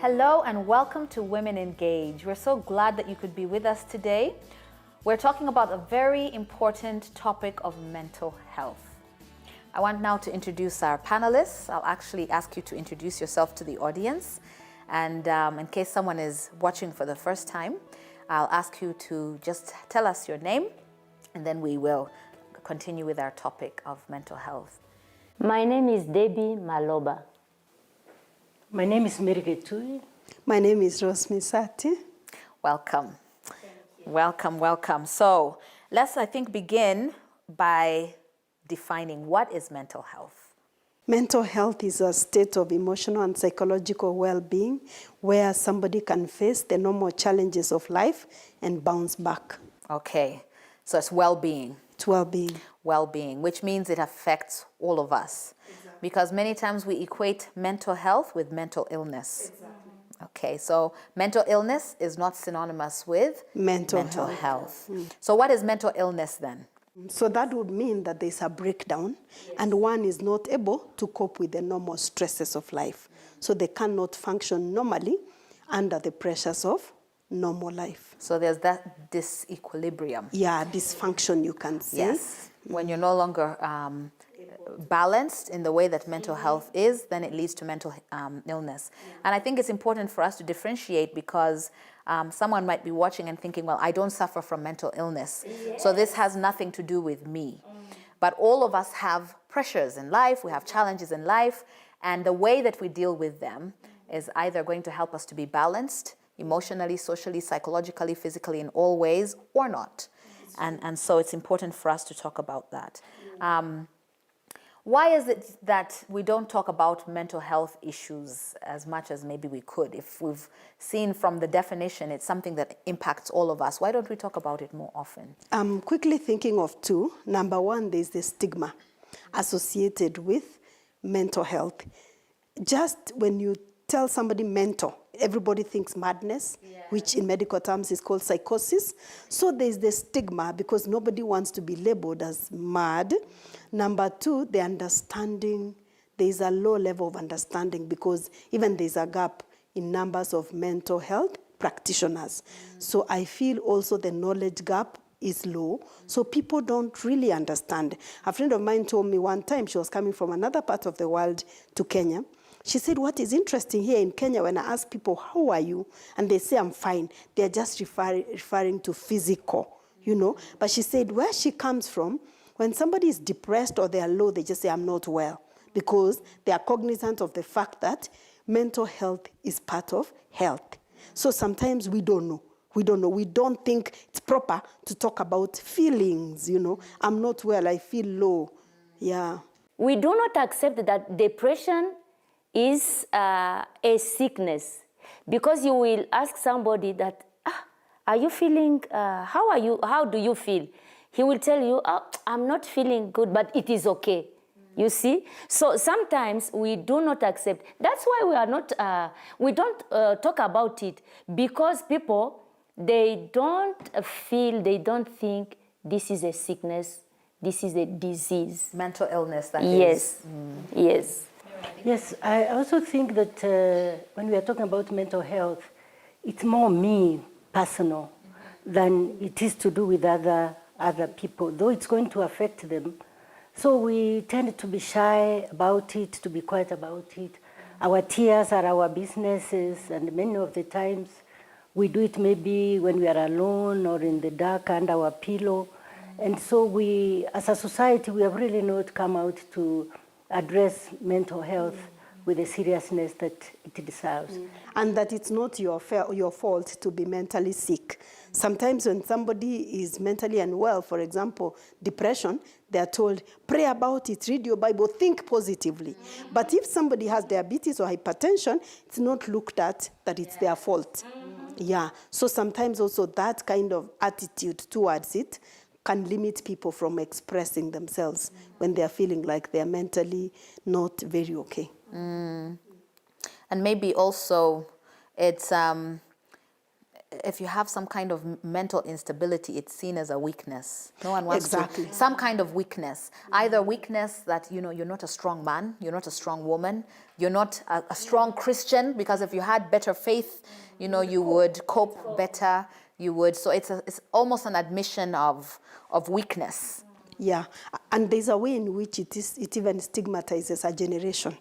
Hello and welcome to Women Engage. We're so glad that you could be with us today. We're talking about a very important topic of mental health. I want now to introduce our panelists. I'll actually ask you to introduce yourself to the audience. And in case someone is watching for the first time, I'll ask you to just tell us your name, and then we will continue with our topic of mental health. My name is Debbie Maloba. My name is Mary Getui. My name is Rose Misati. Welcome. Welcome, welcome. So let's, I think, begin by defining what is mental health. Mental health is a state of emotional and psychological well-being where somebody can face the normal challenges of life and bounce back. Okay, so it's well-being. It's well-being. Well-being, which means it affects all of us. Exactly. Because many times we equate mental health with mental illness. Exactly. Okay, so mental illness is not synonymous with mental health. So what is mental illness then? So that would mean that there's a breakdown, yes, and one is not able to cope with the normal stresses of life. So they cannot function normally under the pressures of normal life. So there's that disequilibrium. Yeah, dysfunction, you can say. Yes. When you're no longer balanced in the way that mental health is, then it leads to mental illness. And I think it's important for us to differentiate because someone might be watching and thinking, well, I don't suffer from mental illness, yes, so this has nothing to do with me. But all of us have pressures in life, we have challenges in life, and the way that we deal with them is either going to help us to be balanced emotionally, socially, psychologically, physically, in all ways, or not. And so it's important for us to talk about that. Why is it that we don't talk about mental health issues as much as maybe we could? If we've seen from the definition, it's something that impacts all of us. Why don't we talk about it more often? I'm quickly thinking of two. Number one, there's the stigma associated with mental health. Just when you tell somebody mental, everybody thinks madness, yeah, which in medical terms is called psychosis. So there's the stigma because nobody wants to be labeled as mad. Number two, the understanding. There's a low level of understanding because even there's a gap in numbers of mental health practitioners. So I feel also the knowledge gap is low, so people don't really understand. A friend of mine told me one time, she was coming from another part of the world to Kenya. She said, what is interesting here in Kenya, when I ask people, how are you? And they say, I'm fine. They're just referring to physical, you know. But she said, where she comes from, when somebody is depressed or they are low, they just say, I'm not well. Because they are cognizant of the fact that mental health is part of health. So sometimes we don't know. We don't think it's proper to talk about feelings, you know. I'm not well, I feel low. Yeah. We do not accept that depression is a sickness, because you will ask somebody that, are you feeling, how do you feel? He will tell you, I'm not feeling good, but it is okay. You see? So sometimes we do not accept. That's why we don't talk about it, because people, they don't think this is a sickness, this is a disease. Mental illness, that yes. is. Yes. Yes, I also think that when we are talking about mental health, it's more me, personal, than it is to do with other people, though it's going to affect them. So we tend to be shy about it, to be quiet about it. Our tears are our businesses, and many of the times we do it maybe when we are alone or in the dark under our pillow. And so we, as a society, we have really not come out to address mental health with the seriousness that it deserves. And that it's not your fault to be mentally sick. Sometimes when somebody is mentally unwell, for example, depression, they are told, pray about it, read your Bible, think positively. But if somebody has diabetes or hypertension, it's not looked at that it's their fault. Yeah, so sometimes also that kind of attitude towards it can limit people from expressing themselves when they're feeling like they're mentally not very okay. And maybe also it's if you have some kind of mental instability, it's seen as a weakness. No one wants Exactly. to. Some kind of weakness. Either weakness that, you know, you're not a strong man, you're not a strong woman, you're not a strong Christian, because if you had better faith, you know, you would cope better, you would. So it's almost an admission of weakness. Yeah, and there's a way in which it even stigmatizes a generation.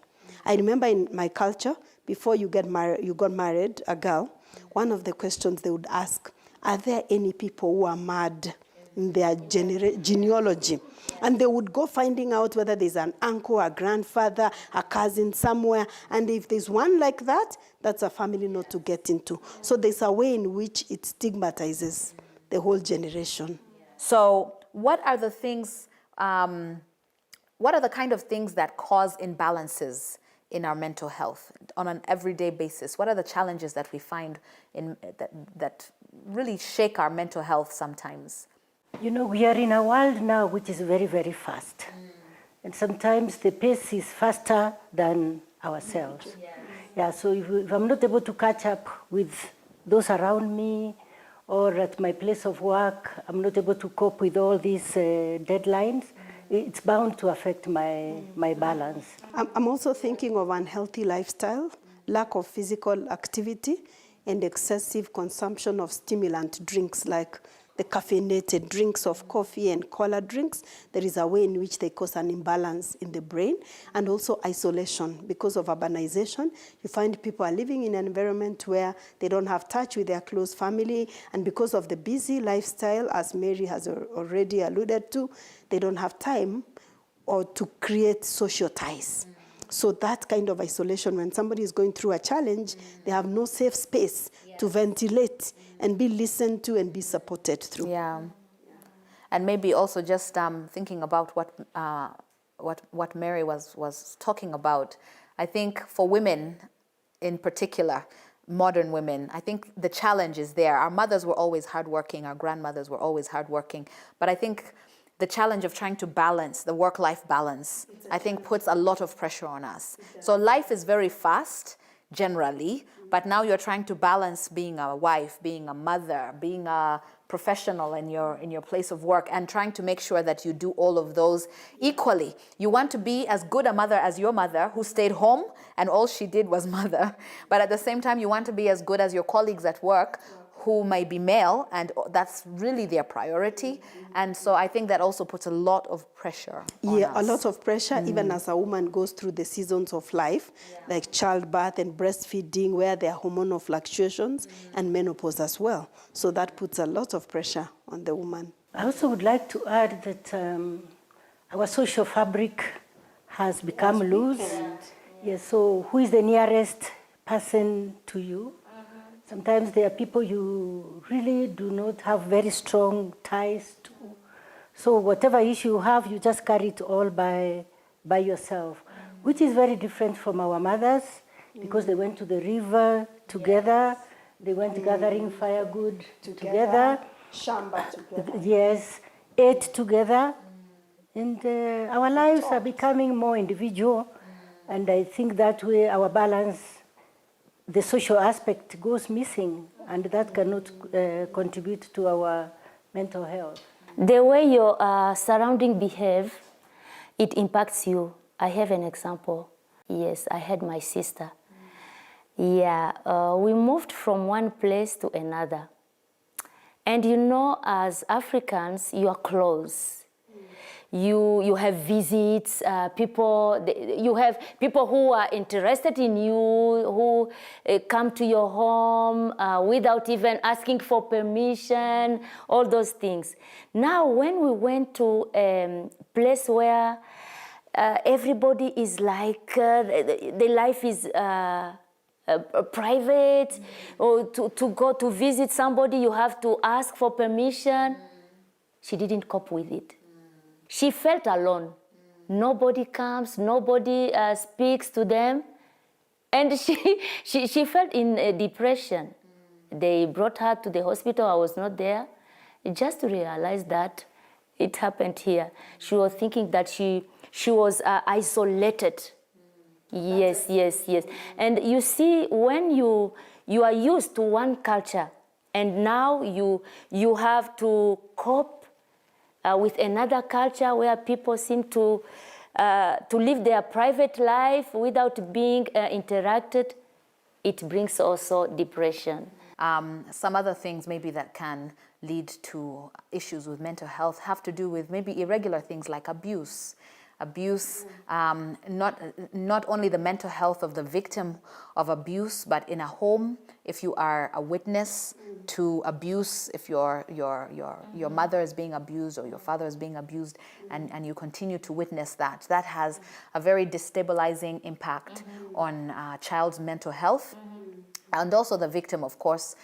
I remember in my culture, before you got married, a girl, one of the questions they would ask, are there any people who are mad in their genealogy? And they would go finding out whether there's an uncle, a grandfather, a cousin somewhere. And if there's one like that, that's a family not to get into. So there's a way in which it stigmatizes the whole generation. So what are the things, what are the kind of things that cause imbalances in our mental health on an everyday basis? What are the challenges that we find that really shake our mental health sometimes? You know, we are in a world now which is very, very fast. And sometimes the pace is faster than ourselves. Yeah, so if I'm not able to catch up with those around me, or at my place of work, I'm not able to cope with all these deadlines, it's bound to affect my balance. I'm also thinking of unhealthy lifestyle, lack of physical activity, and excessive consumption of stimulant drinks like the caffeinated drinks of coffee and cola drinks. There is a way in which they cause an imbalance in the brain, and also isolation. Because of urbanization, you find people are living in an environment where they don't have touch with their close family, and because of the busy lifestyle, as Mary has already alluded to, they don't have time or to create social ties. So that kind of isolation, when somebody is going through a challenge, they have no safe space to ventilate and be listened to and be supported through. Yeah. And maybe also just thinking about what Mary was talking about. I think for women in particular, modern women, I think the challenge is there. Our mothers were always hardworking, our grandmothers were always hardworking, but I think the challenge of trying to balance, the work-life balance, I think puts a lot of pressure on us. So life is very fast, generally, but now you're trying to balance being a wife, being a mother, being a professional in your place of work, and trying to make sure that you do all of those equally. You want to be as good a mother as your mother, who stayed home and all she did was mother. But at the same time, you want to be as good as your colleagues at work, who may be male, and that's really their priority. And so I think that also puts a lot of pressure on us. A lot of pressure, even as a woman goes through the seasons of life, like childbirth and breastfeeding, where there are hormonal fluctuations, and menopause as well. So that puts a lot of pressure on the woman. I also would like to add that our social fabric has become loose. Yes, so who is the nearest person to you? Sometimes there are people you really do not have very strong ties to. So whatever issue you have, you just carry it all by yourself, which is very different from our mothers, because they went to the river together, they went gathering firewood together. Shamba together. Yes, ate together. And our lives are becoming more individual, and I think that way our balance, the social aspect goes missing, and that cannot contribute to our mental health. The way your surrounding behave, it impacts you. I have an example. Yes, I had my sister. Yeah, we moved from one place to another. And you know, as Africans, you are close. You have visits, you have people who are interested in you, who come to your home without even asking for permission, all those things. Now, when we went to a place where everybody is like, the life is private, or to go to visit somebody, you have to ask for permission. She didn't cope with it. She felt alone. Nobody comes, nobody speaks to them. And she felt in a depression. They brought her to the hospital. I was not there. Just to realize that it happened here. She was thinking that she was isolated. Yes. And you see, when you are used to one culture and now you have to cope with another culture where people seem to live their private life without being interacted. It brings also depression. Some other things maybe that can lead to issues with mental health have to do with maybe irregular things like abuse. Not only the mental health of the victim of abuse, but in a home, if you are a witness to abuse, if your mother is being abused or your father is being abused, and you continue to witness that has a very destabilizing impact on a child's mental health. And also the victim, of course,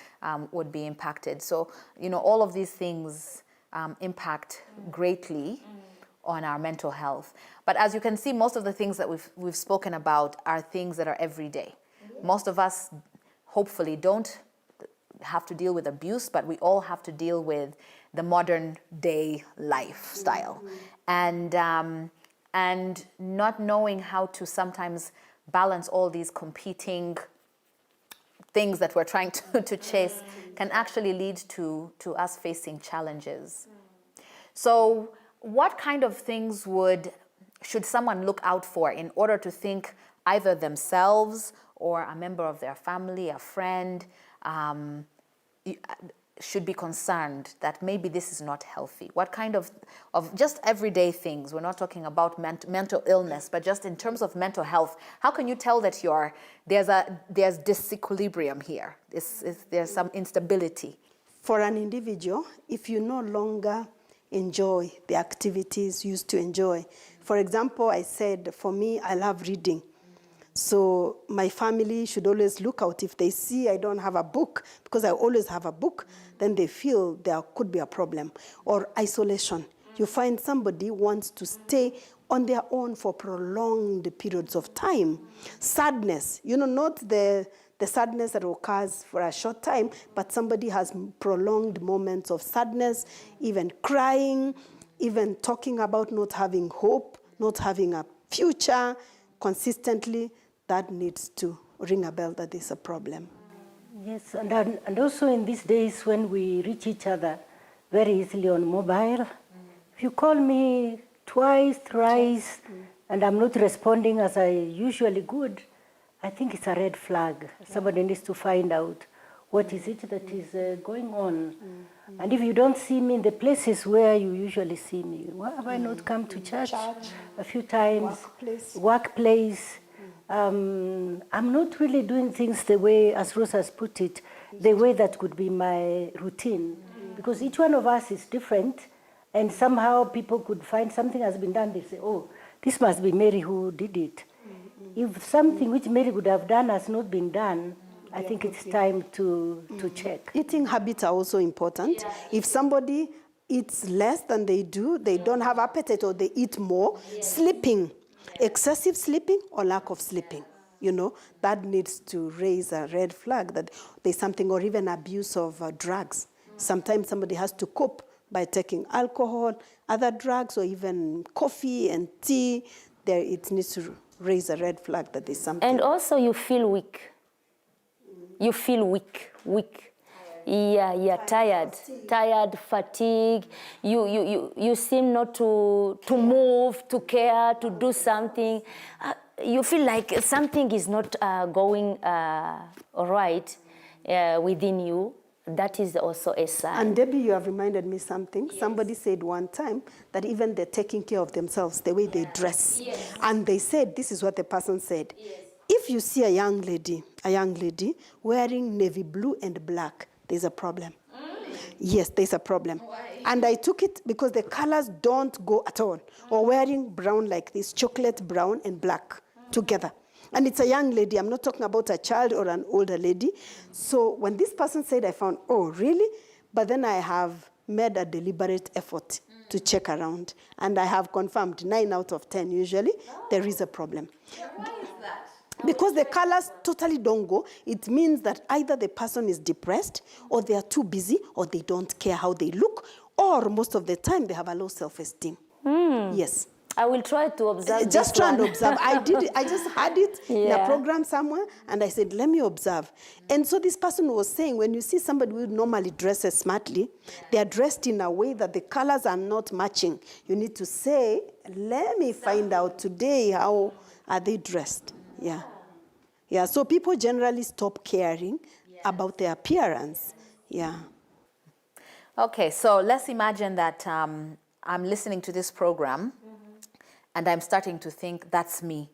would be impacted. So, all of these things impact greatly on our mental health. But as you can see, most of the things that we've spoken about are things that are everyday. Most of us, hopefully, don't have to deal with abuse, but we all have to deal with the modern day lifestyle. And not knowing how to sometimes balance all these competing things that we're trying to chase can actually lead to us facing challenges. So what kind of things should someone look out for in order to think either themselves or a member of their family, a friend, should be concerned that maybe this is not healthy? What kind of just everyday things? We're not talking about mental illness, but just in terms of mental health, how can you tell that there's disequilibrium here? There's some instability? For an individual, if you no longer enjoy the activities you used to enjoy. For example, I said, for me, I love reading. So my family should always look out. If they see I don't have a book, because I always have a book, then they feel there could be a problem. Or isolation. You find somebody wants to stay on their own for prolonged periods of time. Sadness, not the sadness that occurs for a short time, but somebody has prolonged moments of sadness, even crying, even talking about not having hope, not having a future consistently. That needs to ring a bell that there's a problem. Yes, and also in these days when we reach each other very easily on mobile, if you call me twice, thrice, and I'm not responding as I usually would, I think it's a red flag. Somebody needs to find out what is it that is going on. And if you don't see me in the places where you usually see me, why have I not come to church a few times? Workplace. I'm not really doing things the way, as Rose has put it, the way that could be my routine. Because each one of us is different, and somehow people could find something has been done. They say, oh, this must be Mary who did it. If something which Mary would have done has not been done, I think it's time to check. Eating habits are also important. If somebody eats less than they do, they don't have appetite or they eat more, sleeping, excessive sleeping or lack of sleeping, that needs to raise a red flag that there's something, or even abuse of drugs. Sometimes somebody has to cope by taking alcohol, other drugs, or even coffee and tea. It needs to raise a red flag that there's something. And also you feel weak. You feel weak. Yeah, tired, fatigue. You seem not to move, to care, to do something. You feel like something is not going right within you. That is also a sign. And Debbie, you have reminded me something. Yes. Somebody said one time that even they're taking care of themselves, the way they dress. Yes. And they said, this is what the person said. Yes. If you see a young lady wearing navy blue and black, there's a problem. Yes, there's a problem. Why? And I took it because the colors don't go at all. Or wearing brown like this, chocolate brown and black together. And it's a young lady. I'm not talking about a child or an older lady. So when this person said, I found, oh, really? But then I have made a deliberate effort to check around. And I have confirmed 9 out of 10 usually, there is a problem. Yeah, why is that? Because the colors totally don't go, it means that either the person is depressed, or they are too busy, or they don't care how they look, or most of the time they have a low self-esteem. Yes. I will try to observe Just this try and one. observe. I did it. I just had it in a Yeah. program somewhere, and I said, let me observe. And so this person was saying, when you see somebody who normally dresses smartly, they are dressed in a way that the colors are not matching. You need to say, let me find out today how are they dressed. Yeah. Yeah, so people generally stop caring about their appearance. Yeah. Okay, so let's imagine that I'm listening to this program and I'm starting to think, that's me.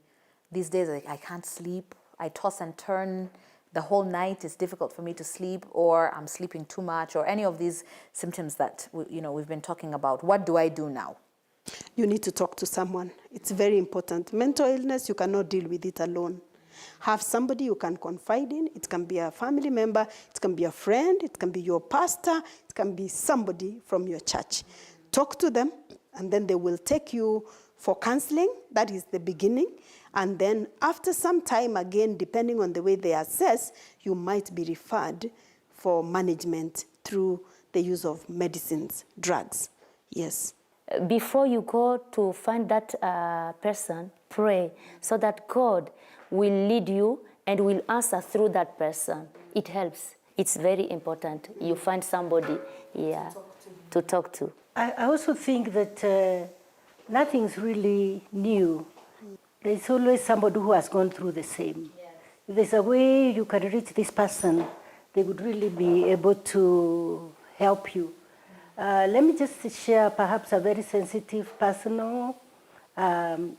These days I can't sleep. I toss and turn the whole night. It's difficult for me to sleep, or I'm sleeping too much, or any of these symptoms that we've been talking about. What do I do now? You need to talk to someone. It's very important. Mental illness, you cannot deal with it alone. Have somebody you can confide in. It can be a family member, it can be a friend, it can be your pastor, it can be somebody from your church. Talk to them, and then they will take you for counseling. That is the beginning. And then after some time, again, depending on the way they assess, you might be referred for management through the use of medicines, drugs. Yes. Before you go to find that person, pray so that God will lead you and will answer through that person. It helps. It's very important. You find somebody, to talk to. I also think that nothing's really new. There's always somebody who has gone through the same. If there's a way you can reach this person, they would really be able to help you. Let me just share perhaps a very sensitive personal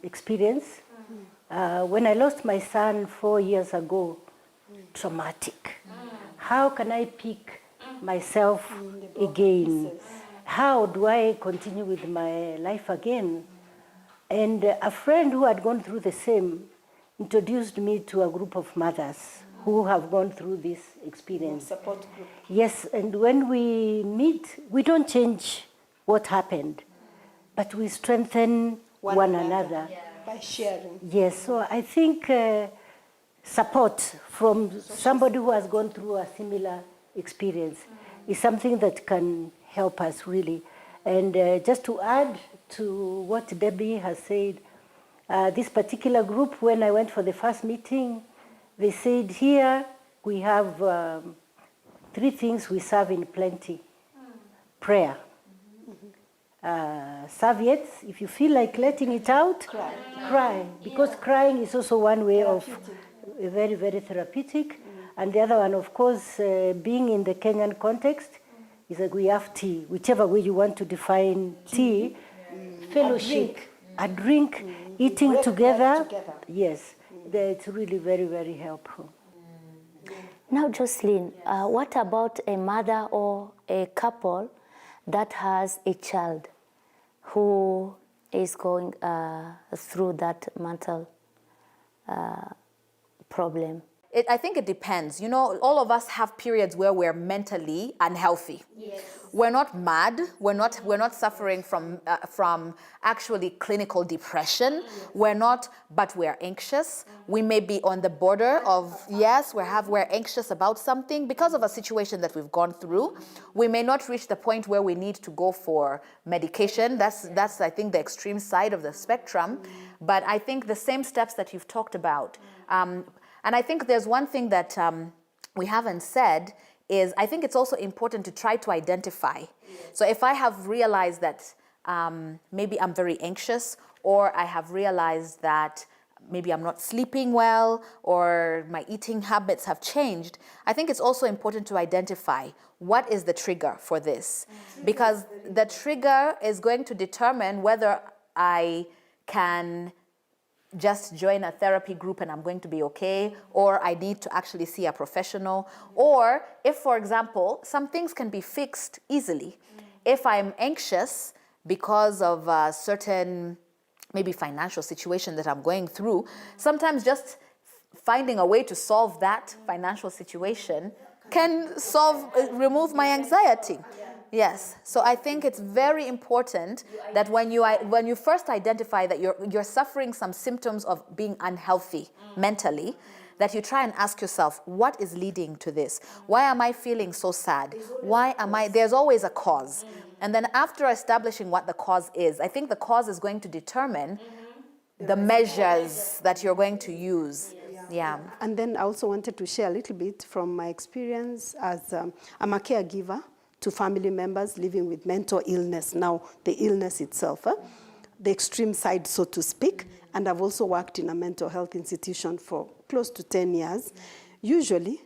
experience. When I lost my son 4 years ago, traumatic. How can I pick myself again? How do I continue with my life again? And a friend who had gone through the same introduced me to a group of mothers who have gone through this experience. Support group. Yes, and when we meet, we don't change what happened, but we strengthen one another. By sharing. Yes, so I think support from somebody who has gone through a similar experience is something that can help us really. And just to add to what Debbie has said, this particular group, when I went for the first meeting, they said here we have 3 things we serve in plenty. Prayer. Serviettes, if you feel like letting it out, cry. Because crying is also one way of very, very therapeutic. And the other one, of course, being in the Kenyan context, is that we have tea. Whichever way you want to define tea, fellowship, a drink, eating together. Yes, it's really very, very helpful. Now, Jocelyn, what about a mother or a couple that has a child who is going through that mental problem? I think it depends. All of us have periods where we're mentally unhealthy. Yes. We're not mad. We're not suffering from actually clinical depression. We're not, but we're anxious. We may be on the border of we're anxious about something because of a situation that we've gone through. We may not reach the point where we need to go for medication. That's I think the extreme side of the spectrum. But I think the same steps that you've talked about. And I think there's one thing that we haven't said is I think it's also important to try to identify. Yes. So if I have realized that maybe I'm very anxious, or I have realized that maybe I'm not sleeping well, or my eating habits have changed, I think it's also important to identify what is the trigger for this. Because the trigger is going to determine whether I can just join a therapy group and I'm going to be okay, or I need to actually see a professional. Or if, for example, some things can be fixed easily. If I'm anxious because of a certain maybe financial situation that I'm going through, sometimes just finding a way to solve that financial situation can remove my anxiety. Yes, so I think it's very important that when you first identify that you're suffering some symptoms of being unhealthy mentally, that you try and ask yourself, what is leading to this? Why am I feeling so sad? Why am I, there's always a cause. And then after establishing what the cause is, I think the cause is going to determine the measures that you're going to use. Yeah. And then I also wanted to share a little bit from my experience as I'm a caregiver to family members living with mental illness. Now, the illness itself, the extreme side, so to speak. And I've also worked in a mental health institution for close to 10 years. Usually,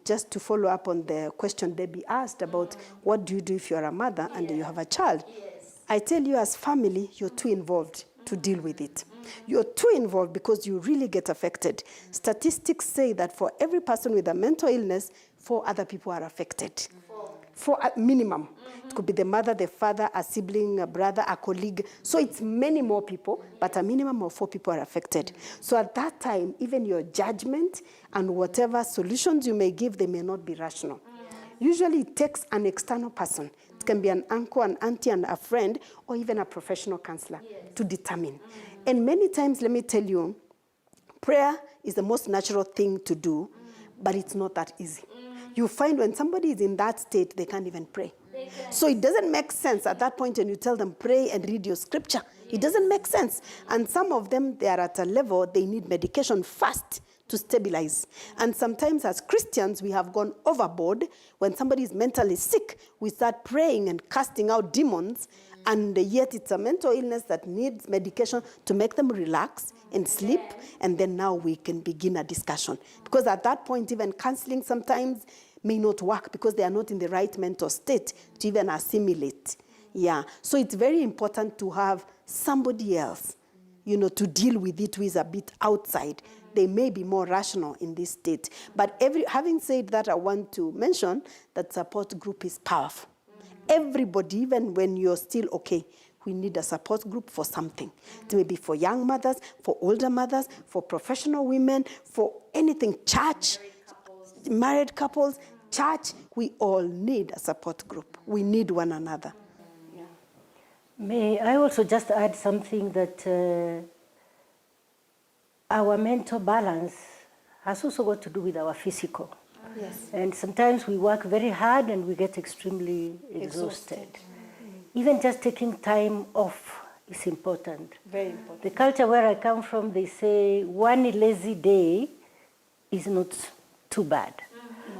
just to follow up on the question Debbie asked about what do you do if you're a mother and you have a child, I tell you as family, you're too involved to deal with it. You're too involved because you really get affected. Statistics say that for every person with a mental illness, 4 other people are affected. 4 at minimum. It could be the mother, the father, a sibling, a brother, a colleague. So it's many more people, but a minimum of 4 people are affected. So at that time, even your judgment and whatever solutions you may give, they may not be rational. Usually it takes an external person. It can be an uncle, an auntie, and a friend, or even a professional counselor to determine. And many times, let me tell you, prayer is the most natural thing to do, but it's not that easy. You find when somebody is in that state, they can't even pray. So it doesn't make sense at that point when you tell them, pray and read your scripture. It doesn't make sense. And some of them, they are at a level, they need medication fast to stabilize. And sometimes as Christians, we have gone overboard. When somebody is mentally sick, we start praying and casting out demons, and yet it's a mental illness that needs medication to make them relax and sleep, and then now we can begin a discussion. Because at that point, even counseling sometimes may not work because they are not in the right mental state to even assimilate. Yeah, so it's very important to have somebody else, to deal with it who is a bit outside. They may be more rational in this state. But having said that, I want to mention that support group is powerful. Everybody, even when you're still okay, we need a support group for something. It may be for young mothers, for older mothers, for professional women, for anything, church, married couples, church, we all need a support group. We need one another. Yeah. May I also just add something that our mental balance has also got to do with our physical. Yes. And sometimes we work very hard and we get extremely exhausted. Even just taking time off is important. Very important. The culture where I come from, they say one lazy day is not too bad.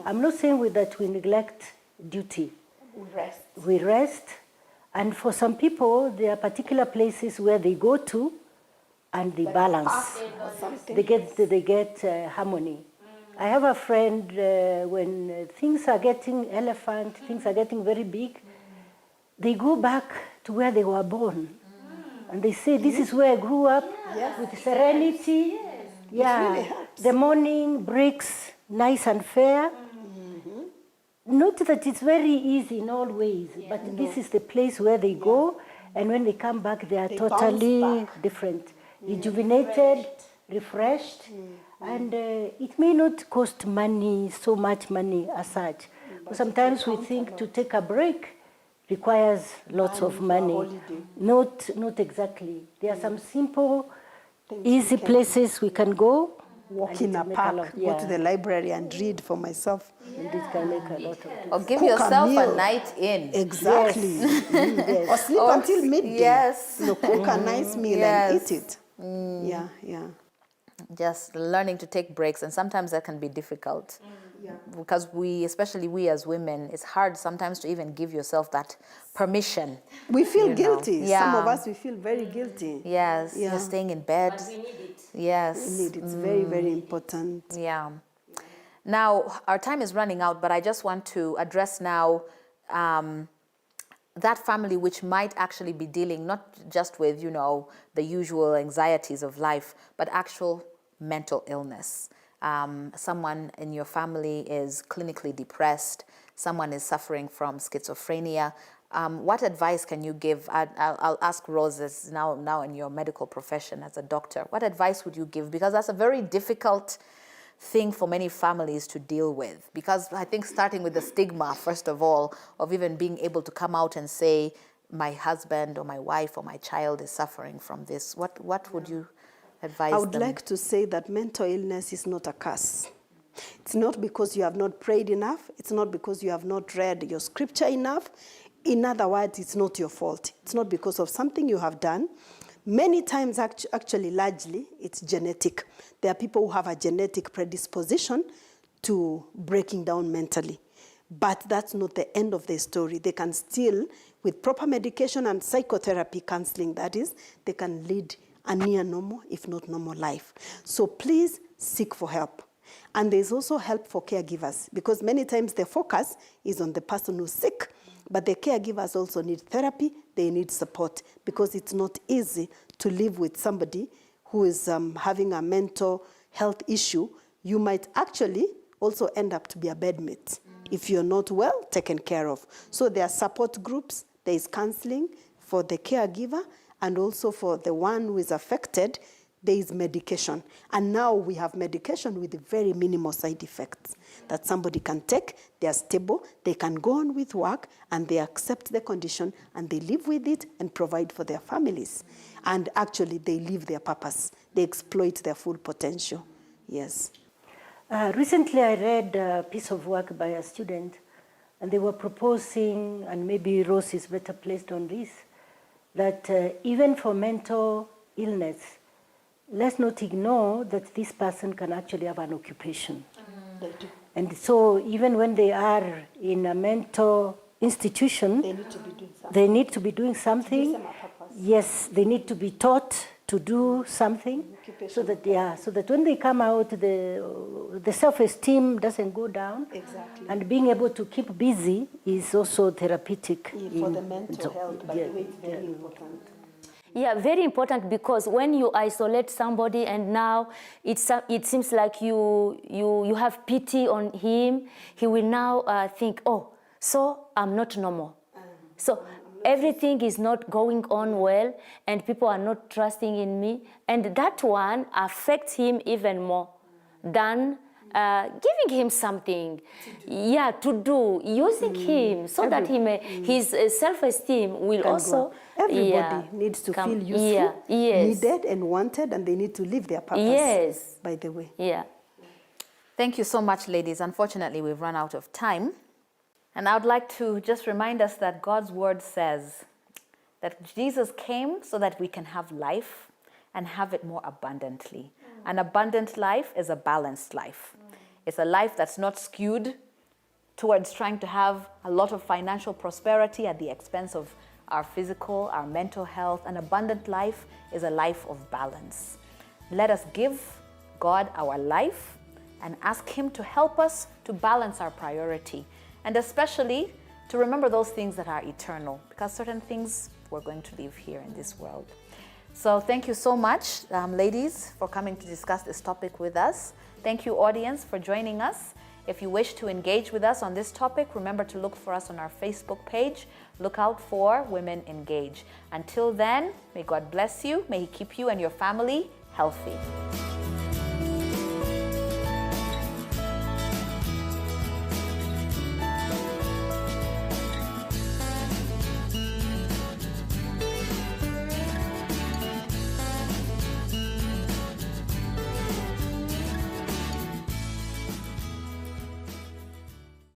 I'm not saying that we neglect duty. We rest. And for some people, there are particular places where they go to and they balance. They get harmony. I have a friend, when things are getting things are getting very big, they go back to where they were born. And they say, this is where I grew up with serenity. Yeah, really the morning breaks nice and fair. Not that it's very easy in all ways, but this is the place where they go, and when they come back, they are totally different, rejuvenated, refreshed, and it may not cost money, so much money as such. But sometimes we think to take a break requires lots of money. Not exactly. There are some simple, easy places we can go. Walk in a park, go to the library and read for myself. And this can make a lot of difference. Or give Cook yourself a a night in. Exactly. Yes. Or sleep until midday. Yes. Cook a nice meal and eat it. Yeah. Just learning to take breaks, and sometimes that can be difficult. Because especially we as women, it's hard sometimes to even give yourself that permission. We feel guilty. Yeah. Some of us, we feel very guilty. Yes, Yeah. you're staying in bed. But we need it. Yes. We need it. It's very, very important. Yeah. Now, our time is running out, but I just want to address now that family which might actually be dealing not just with, the usual anxieties of life, but actual mental illness. Someone in your family is clinically depressed. Someone is suffering from schizophrenia. What advice can you give? I'll ask Rose, as now in your medical profession as a doctor. What advice would you give? Because that's a very difficult thing for many families to deal with. Because I think starting with the stigma, first of all, of even being able to come out and say, my husband or my wife or my child is suffering from this. What would you advise I would them? like to say that mental illness is not a curse. It's not because you have not prayed enough. It's not because you have not read your scripture enough. In other words, it's not your fault. It's not because of something you have done. Many times, actually, largely, it's genetic. There are people who have a genetic predisposition to breaking down mentally. But that's not the end of the story. They can still, with proper medication and psychotherapy counseling, that is, they can lead a near normal, if not normal life. So please seek for help. And there's also help for caregivers, because many times the focus is on the person who's sick, but the caregivers also need therapy, they need support, because it's not easy to live with somebody who is having a mental health issue. You might actually also end up to be a bedmate if you're not well taken care of. So there are support groups, there is counseling for the caregiver, and also for the one who is affected, there is medication. And now we have medication with very minimal side effects that somebody can take. They are stable, they can go on with work, and they accept the condition, and they live with it and provide for their families. And actually, they live their purpose. They exploit their full potential. Yes. Recently, I read a piece of work by a student, and they were proposing, and maybe Rose is better placed on this, that even for mental illness, let's not ignore that this person can actually have an occupation. They do. And so even when they are in a mental institution, They need to be doing something. they need to be doing something. Gives them a purpose. Yes, they need to be taught to do something, so that when they come out, the self-esteem doesn't go down. Exactly. And being able to keep busy is also therapeutic. For the mental health, by the way, it's very important. Yeah, very important, because when you isolate somebody and now it seems like you have pity on him, he will now think, oh, so I'm not normal. So everything is not going on well, and people are not trusting in me, and that one affects him even more than giving him something, to do, using him so that his self-esteem will also. Everybody needs to feel useful, needed and wanted, and they need to live their purpose. Yes. By the way. Yeah. Thank you so much, ladies. Unfortunately, we've run out of time. And I would like to just remind us that God's word says that Jesus came so that we can have life and have it more abundantly. An abundant life is a balanced life. It's a life that's not skewed towards trying to have a lot of financial prosperity at the expense of our physical, our mental health. An abundant life is a life of balance. Let us give God our life and ask Him to help us to balance our priority, and especially to remember those things that are eternal, because certain things we're going to leave here in this world. So thank you so much, ladies, for coming to discuss this topic with us. Thank you, audience, for joining us. If you wish to engage with us on this topic, remember to look for us on our Facebook page. Look out for Women Engage. Until then, may God bless you. May He keep you and your family healthy.